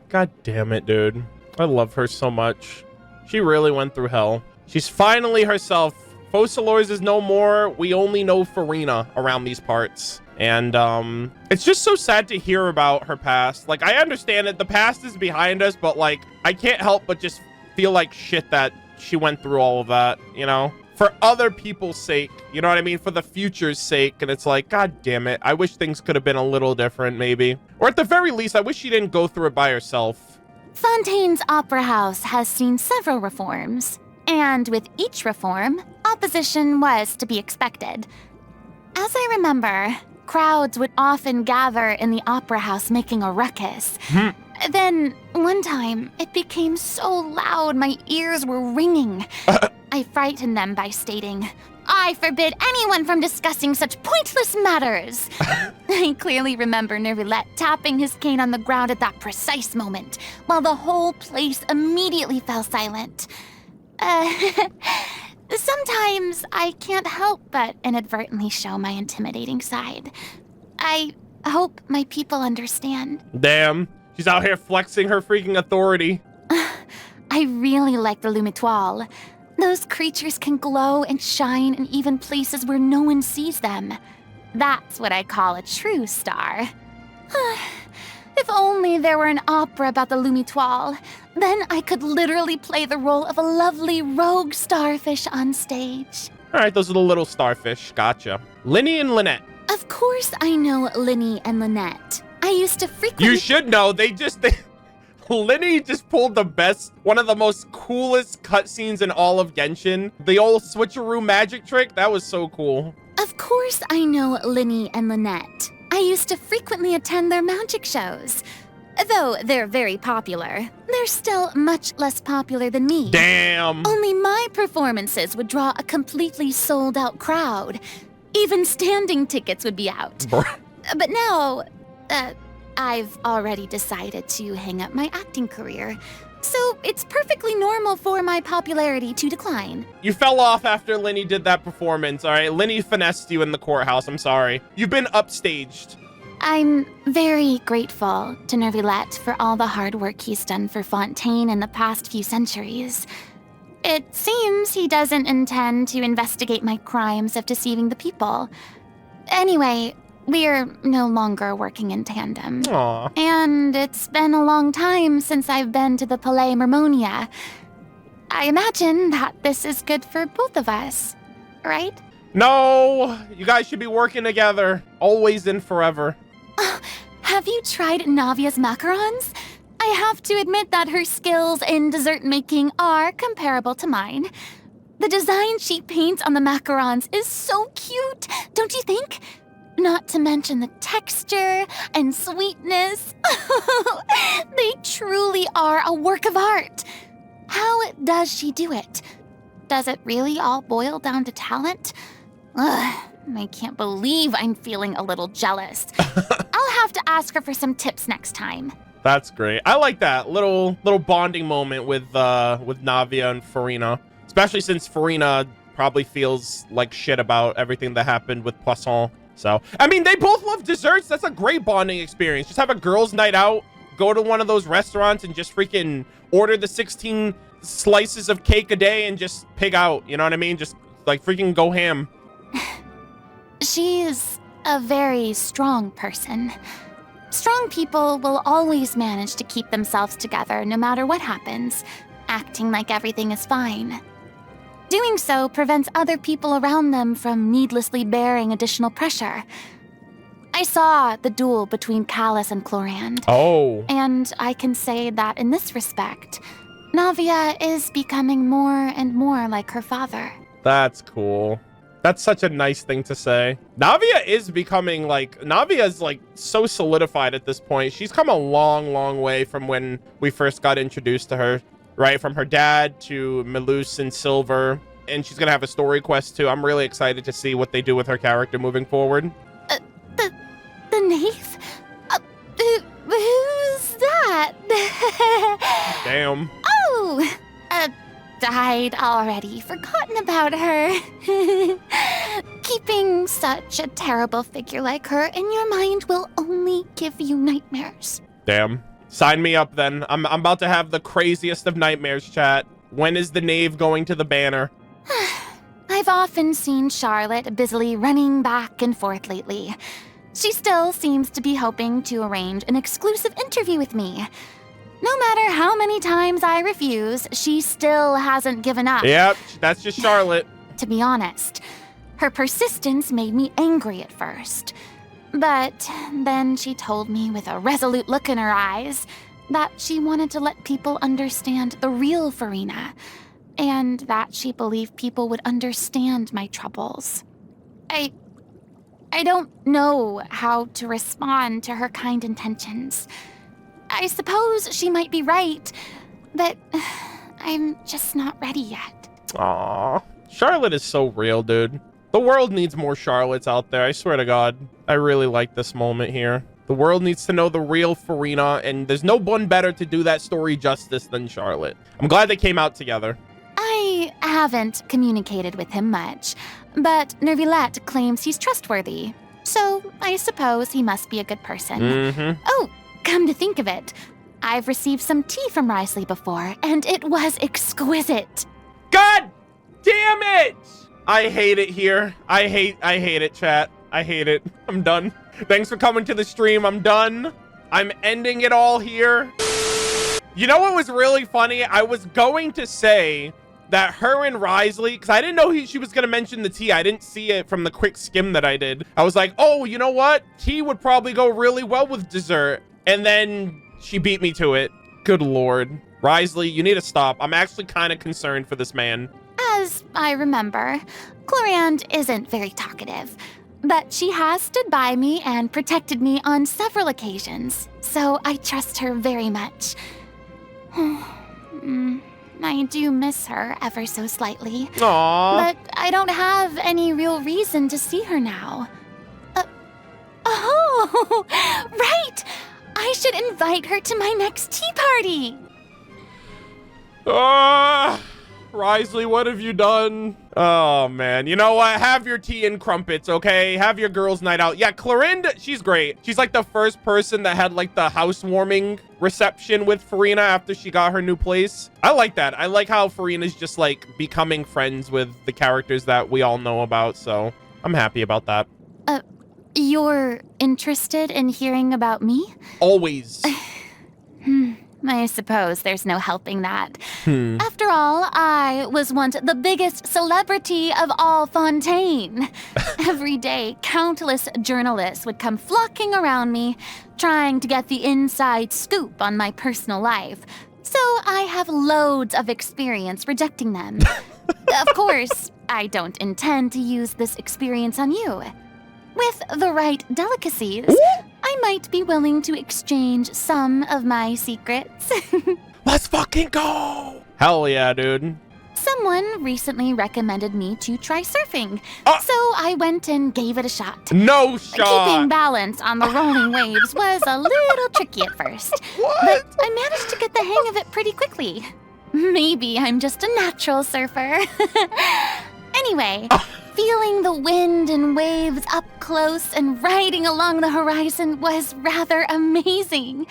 God damn it, dude. I love her so much. She really went through hell. She's finally herself. Focalors is no more. We only know Furina around these parts. And it's just so sad to hear about her past. Like, I understand that the past is behind us, but like, I can't help but just feel like shit that she went through all of that, you know? For other people's sake, you know what I mean? For the future's sake. And it's like, God damn it. I wish things could have been a little different, maybe. Or at the very least, I wish she didn't go through it by herself. Fontaine's Opera House has seen several reforms, and with each reform, opposition was to be expected. As I remember, crowds would often gather in the Opera House making a ruckus. Then, one time, it became so loud my ears were ringing. I frightened them by stating, "I forbid anyone from discussing such pointless matters." I clearly remember Neuvillette tapping his cane on the ground at that precise moment, while the whole place immediately fell silent. Sometimes I can't help but inadvertently show my intimidating side. I hope my people understand. Damn. She's out here flexing her freaking authority. I really like the Lumitoile. Those creatures can glow and shine in even places where no one sees them. That's what I call a true star. If only there were an opera about the Lumitoile, then I could literally play the role of a lovely rogue starfish on stage. All right, those are the little starfish. Gotcha. Linny and Lynette. Of course I know Linny and Lynette. I used to frequently— You should know. Linny just pulled the best, one of the most coolest cutscenes in all of Genshin. The old switcheroo magic trick. That was so cool. Of course I know Linny and Lynette. I used to frequently attend their magic shows. Though they're very popular, they're still much less popular than me. Damn. Only my performances would draw a completely sold-out crowd. Even standing tickets would be out. But now, I've already decided to hang up my acting career, so it's perfectly normal for my popularity to decline. You fell off after Linny did that performance, all right? Linny finessed you in the courthouse. I'm sorry. You've been upstaged. I'm very grateful to Neuvillette for all the hard work he's done for Fontaine in the past few centuries. It seems he doesn't intend to investigate my crimes of deceiving the people. Anyway, we're no longer working in tandem. Aww. And it's been a long time since I've been to the Palais Mermonia. I imagine that this is good for both of us, right? No, you guys should be working together, always and forever. Have you tried Navia's macarons? I have to admit that her skills in dessert making are comparable to mine. The design she paints on the macarons is so cute, don't you think? Not to mention the texture and sweetness. They truly are a work of art. How does she do it? Does it really all boil down to talent? Ugh, I can't believe I'm feeling a little jealous. I'll have to ask her for some tips next time. That's great. I like that little bonding moment with Navia and Furina. especially since Furina probably feels like shit about everything that happened with Poisson. So, I mean, they both love desserts. That's a great bonding experience. Just have a girls' night out, go to one of those restaurants and just freaking order the 16 slices of cake a day and just pig out. You know what I mean? Just like freaking go ham. She's a very strong person. Strong people will always manage to keep themselves together no matter what happens, acting like everything is fine. Doing so prevents other people around them from needlessly bearing additional pressure. I saw the duel between Callus and Chlorand. Oh. And I can say that in this respect, Navia is becoming more and more like her father. That's cool. That's such a nice thing to say. Navia is becoming like, Navia is like so solidified at this point. She's come a long, long way from when we first got introduced to her, right? From her dad to Melus and Silver. And she's going to have a story quest too. I'm really excited to see what they do with her character moving forward. The knave? Who's that? Damn. Oh, died already. Forgotten about her. Keeping such a terrible figure like her in your mind will only give you nightmares. Damn. Sign me up then. I'm about to have the craziest of nightmares, chat. When is the knave going to the banner? I've often seen Charlotte busily running back and forth lately. She still seems to be hoping to arrange an exclusive interview with me. No matter how many times I refuse, she still hasn't given up. Yep, that's just Charlotte. To be honest, her persistence made me angry at first. But then she told me with a resolute look in her eyes that she wanted to let people understand the real Furina, and that she believed people would understand my troubles. I don't know how to respond to her kind intentions. I suppose she might be right, but I'm just not ready yet. Aww. Charlotte is so real, dude. The world needs more Charlottes out there, I swear to God. I really like this moment here. The world needs to know the real Furina, and there's no one better to do that story justice than Charlotte. I'm glad they came out together. I haven't communicated with him much, but Nervilette claims he's trustworthy. So I suppose he must be a good person. Mm-hmm. Oh, come to think of it, I've received some tea from Risley before, and it was exquisite. God damn it! I hate it here. I hate it, chat. I hate it. I'm done. Thanks for coming to the stream. I'm done. I'm ending it all here. You know what was really funny? I was going to say that her and Risley, because I didn't know she was going to mention the tea. I didn't see it from the quick skim that I did. I was like, oh, you know what? Tea would probably go really well with dessert. And then she beat me to it. Good Lord. Risley, you need to stop. I'm actually kind of concerned for this man. As I remember, Chlorand isn't very talkative, but she has stood by me and protected me on several occasions, so I trust her very much. I do miss her ever so slightly. Aww. But I don't have any real reason to see her now. Oh, right! I should invite her to my next tea party! Risley, what have you done? Oh, man. You know what? Have your tea and crumpets, okay? Have your girls' night out. Yeah, Clorinde, she's great. She's like the first person that had like the housewarming reception with Furina after she got her new place. I like that. I like how Furina's just like becoming friends with the characters that we all know about, so I'm happy about that. You're interested in hearing about me? Always. I suppose there's no helping that. After all, I was once the biggest celebrity of all Fontaine. Every day, countless journalists would come flocking around me, trying to get the inside scoop on my personal life. So I have loads of experience rejecting them. Of course, I don't intend to use this experience on you. With the right delicacies, I might be willing to exchange some of my secrets. Let's fucking go! Hell yeah, dude. Someone recently recommended me to try surfing, so I went and gave it a shot. No shot! Keeping balance on the rolling waves was a little tricky at first, What? but I managed to get the hang of it pretty quickly. Maybe I'm just a natural surfer. Anyway, feeling the wind and waves up close and riding along the horizon was rather amazing.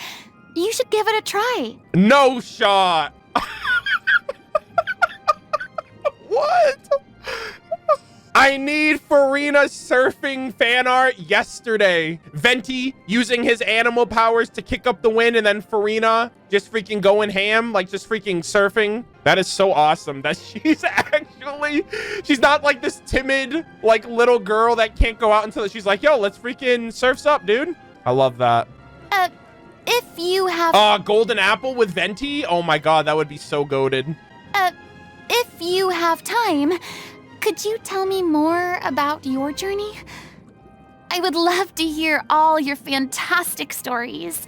You should give it a try. No shot. What? I need Furina surfing fan art yesterday. Venti using his animal powers to kick up the wind, and then Furina just freaking going ham, like just freaking surfing. That is so awesome that she's not like this timid, like little girl that can't go out until she's like, yo, let's freaking surfs up, dude. I love that. If you have... Golden apple with Venti? Oh my God, that would be so goated. If you have time, could you tell me more about your journey? I would love to hear all your fantastic stories.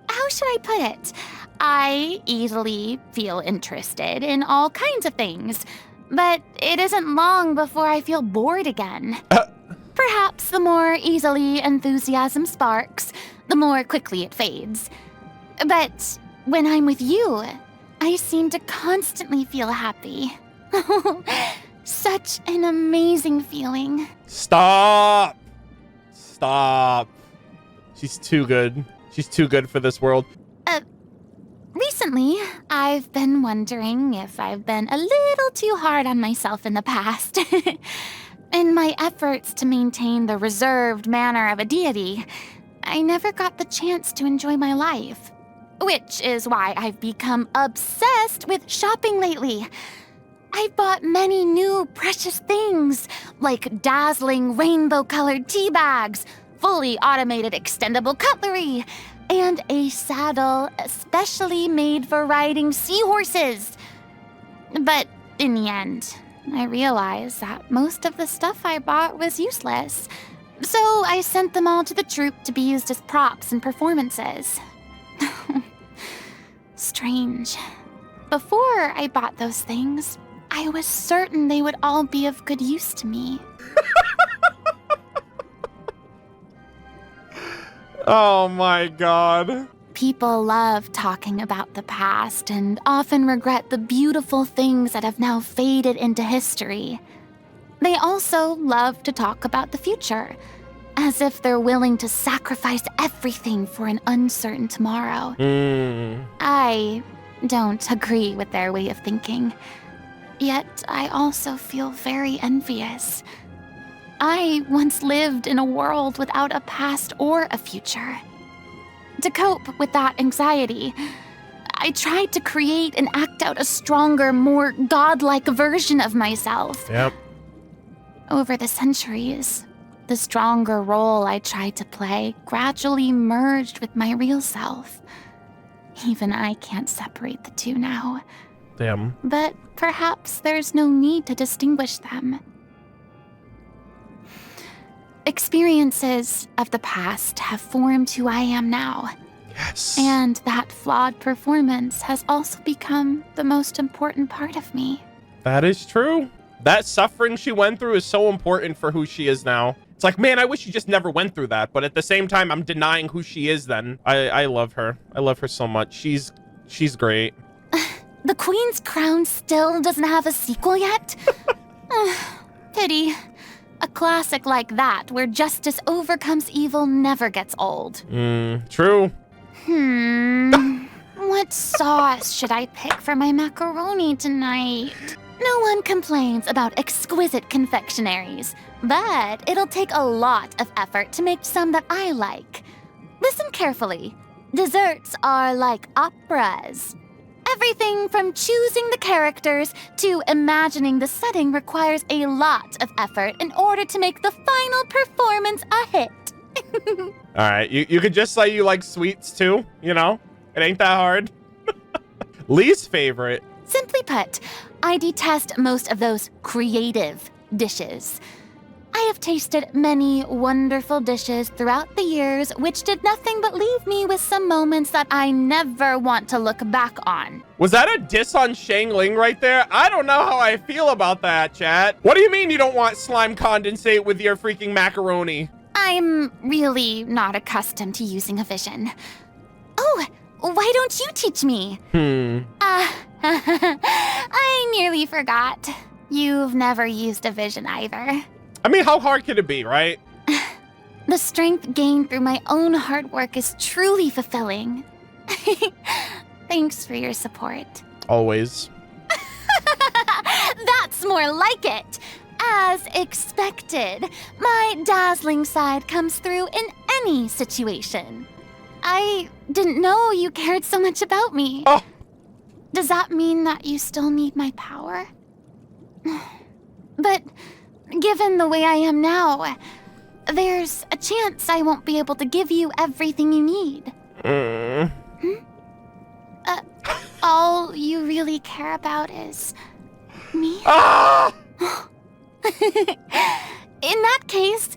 How should I put it? I easily feel interested in all kinds of things, but it isn't long before I feel bored again. Perhaps the more easily enthusiasm sparks, the more quickly it fades. But when I'm with you, I seem to constantly feel happy. Such an amazing feeling. Stop. She's too good. She's too good for this world. Recently, I've been wondering if I've been a little too hard on myself in the past. In my efforts to maintain the reserved manner of a deity, I never got the chance to enjoy my life. Which is why I've become obsessed with shopping lately. I've bought many new precious things, like dazzling rainbow-colored tea bags, fully automated extendable cutlery, and a saddle especially made for riding seahorses. But in the end, I realized that most of the stuff I bought was useless. So I sent them all to the troupe to be used as props in performances. Strange. Before I bought those things, I was certain they would all be of good use to me. Oh my God. People love talking about the past and often regret the beautiful things that have now faded into history. They also love to talk about the future, as if they're willing to sacrifice everything for an uncertain tomorrow. I don't agree with their way of thinking. Yet I also feel very envious. I once lived in a world without a past or a future. To cope with that anxiety, I tried to create and act out a stronger, more godlike version of myself. Yep. Over the centuries, the stronger role I tried to play gradually merged with my real self. Even I can't separate the two now. Damn. But perhaps there's no need to distinguish them. Experiences of the past have formed who I am now. Yes. And that flawed performance has also become the most important part of me. That is true. That suffering she went through is so important for who she is now. It's like, man, I wish she just never went through that. But at the same time, I'm denying who she is then. I love her. I love her so much. She's great. The Queen's Crown still doesn't have a sequel yet? Pity. A classic like that, where justice overcomes evil, never gets old. True. What sauce should I pick for my macaroni tonight? No one complains about exquisite confectionaries, but it'll take a lot of effort to make some that I like. Listen carefully. Desserts are like operas. Everything from choosing the characters to imagining the setting requires a lot of effort in order to make the final performance a hit. All right, you could just say you like sweets too, you know? It ain't that hard. Least favorite. Simply put, I detest most of those creative dishes. I have tasted many wonderful dishes throughout the years, which did nothing but leave me with some moments that I never want to look back on. Was that a diss on Shang Ling right there? I don't know how I feel about that, chat. What do you mean you don't want slime condensate with your freaking macaroni? I'm really not accustomed to using a vision. Oh, why don't you teach me? I nearly forgot. You've never used a vision either. I mean, how hard can it be, right? The strength gained through my own hard work is truly fulfilling. Thanks for your support. Always. That's more like it. As expected, my dazzling side comes through in any situation. I didn't know you cared so much about me. Oh. Does that mean that you still need my power? But given the way I am now, there's a chance I won't be able to give you everything you need. All you really care about is me? Ah! In that case,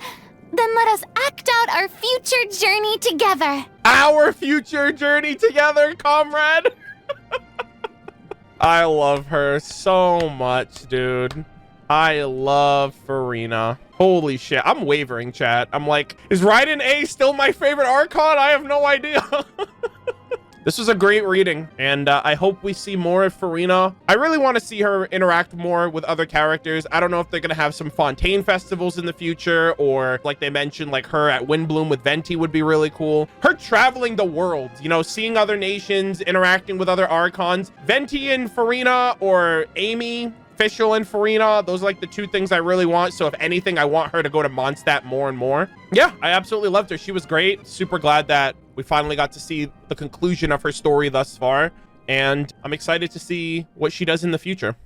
then let us act out our future journey together. Our future journey together, comrade. I love her so much, dude. I love Furina. Holy shit. I'm wavering, chat. I'm like, is Raiden A still my favorite Archon? I have no idea. This was a great reading, and I hope we see more of Furina. I really want to see her interact more with other characters. I don't know if they're going to have some Fontaine festivals in the future, or like they mentioned, like her at Windbloom with Venti would be really cool. Her traveling the world, you know, seeing other nations, interacting with other Archons. Venti and Furina, or Amy, Fischl and Furina, those are like the two things I really want. So if anything, I want her to go to Mondstadt more and more. Yeah, I absolutely loved her. She was great. Super glad that we finally got to see the conclusion of her story thus far. And I'm excited to see what she does in the future.